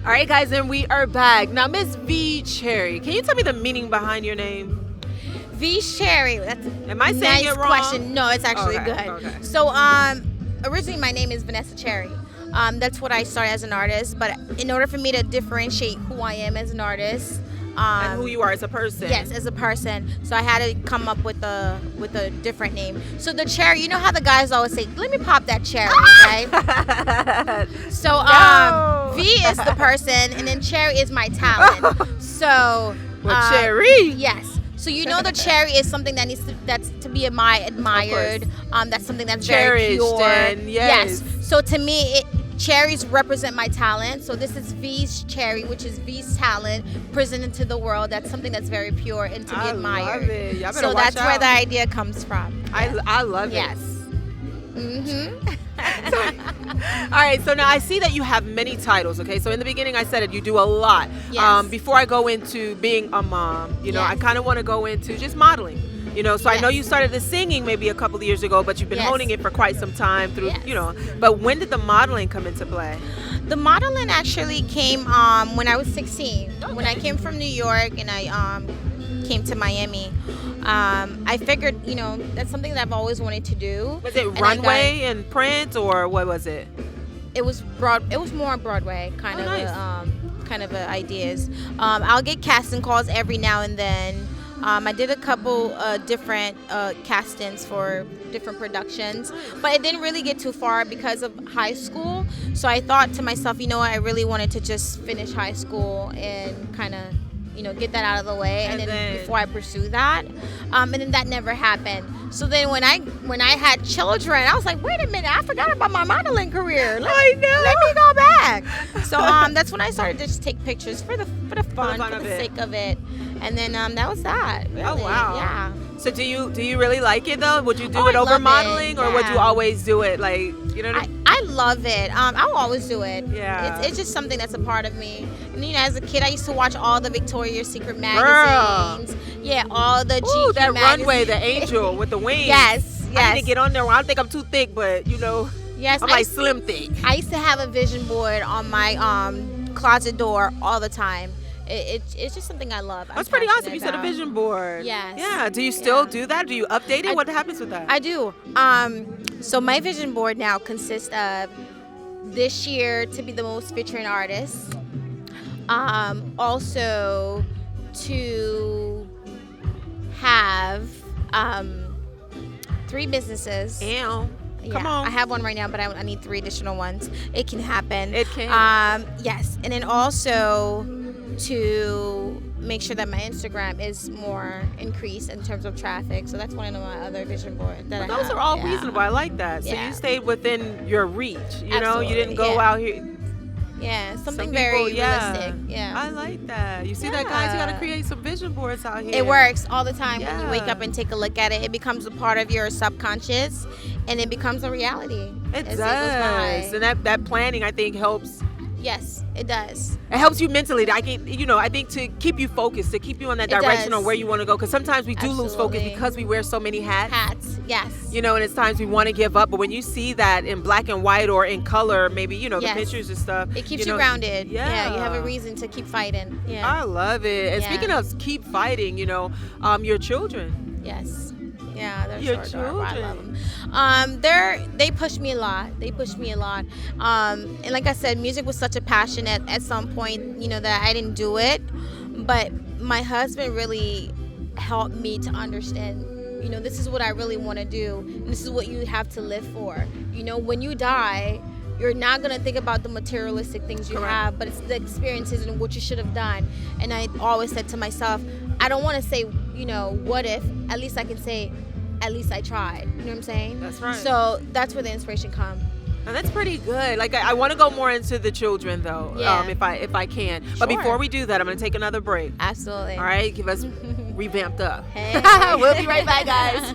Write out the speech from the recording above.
All right, guys, and we are back. Now, Miss V Cherry, can you tell me the meaning behind your name? VEE'S CHERRY. That's Am I saying nice it wrong? question. No, it's actually Okay, good. okay. So, originally my name is Vanessa Cherry. That's what I started as an artist. But in order for me to differentiate who I am as an artist, And who you are as a person. yes, as a person, so I had to come up with a different name. So the cherry, you know how the guys always say, "Let me pop that cherry," right? So No. V is the person, and then cherry is my talent. So Well, Cherry. yes. So you know the cherry is something that that's to be admired. That's something that's very Cherished pure. and yes. So to me, cherries represent my talent. So this is VEE'S CHERRY, which is VEE'S talent presented to the world. That's something that's very pure and to be admired. I love it. Y'all better So watch that's where out. the idea comes from. I love it. Yes. Mm-hmm. All right, so now I see that you have many titles, okay? So in the beginning I said it, you do a lot. Yes. Before I go into being a mom, you know, Yes. I kind of want to go into just modeling. You know, so I know Yes. you started the singing maybe a couple of years ago, but you've been Yes. honing it for quite some time through, Yes. you know. But when did the modeling come into play? The modeling actually came when I was 16. When I came from New York and I came to Miami. I figured, you know, that's something that I've always wanted to do. Was it And I runway and print, or what was it? It was more on Broadway, kind of nice. ideas. I'll get casting calls every now and then. I did a couple different castings for different productions, but it didn't really get too far because of high school. So I thought to myself, you know what, I really wanted to just finish high school and kind of, you know, get that out of the way, and then before I pursue that, and then that never happened. So then when I had children, I was like, wait a minute, I forgot about my modeling career. Let me go back. So that's when I started to just take pictures for the fun, for the sake of it, and then that was that. Really. Oh wow! Yeah. So do you really like it though? Would you do Oh, it I over love it, modeling, or would yeah. you always do it like, you know? What I mean? I love it. I will always do it. Yeah. It's just something that's a part of me. And, you know, as a kid, I used to watch all the Victoria's Secret magazines. Girl. Yeah, all the Ooh, GQ that magazines. runway, the angel with the wings. Yes, yes. I need to get on there. I don't think I'm too thick, but you know, Yes, I'm like slim thick. I used to have a vision board on my closet door all the time. It's just something I love. That's pretty awesome. You said a vision board. Yes. Yeah. Do you still do that? Do you update it? What happens with that? I do. So my vision board now consists of this year to be the most featuring artist. Also to have 3 businesses. Ew. Yeah, Come on. I have one right now, but I need 3 additional ones. It can happen. It can. Yes, and then also to make sure that my Instagram is more increased in terms of traffic. So that's one of my other vision boards that I have. Those are all Yeah. reasonable. I like that. So Yeah. you stayed within your reach. You know, you Absolutely, didn't go yeah. out here. Yeah, something Some very people, yeah. realistic. Yeah. I like that. You see that, guys? You got to create some vision boards out here. It works all the time when you wake Yeah. up and take a look at it. It becomes a part of your subconscious, and it becomes a reality. It as does. It goes by. And that planning, I think, helps. Yes, it does. It helps you mentally. I think to keep you focused, to keep you on that It direction does. on where you want to go. Because sometimes we do lose focus Absolutely. because we wear so many hats. Hats, yes. You know, and it's times we want to give up. But when you see that in black and white or in color, maybe, you know, Yes. the pictures and stuff. It keeps you know, grounded. Yeah. You have a reason to keep fighting. Yeah. I love it. And Yeah. speaking of keep fighting, you know, your children. Yes. Yeah, they're Your so adorable. I love children. them. They push me a lot. And like I said, music was such a passion at some point, you know, that I didn't do it. But my husband really helped me to understand, you know, this is what I really want to do. And this is what you have to live for. You know, when you die, you're not going to think about the materialistic things you Correct. have, but it's the experiences and what you should have done. And I always said to myself, I don't want to say, you know, what if? At least I can say, at least I tried. You know what I'm saying? That's right. So that's where the inspiration comes. And that's pretty good. Like I want to go more into the children though, Yeah. if I can. But Sure. before we do that, I'm going to take another break. Absolutely. All right, give us revamped up. Hey. We'll be right back, guys.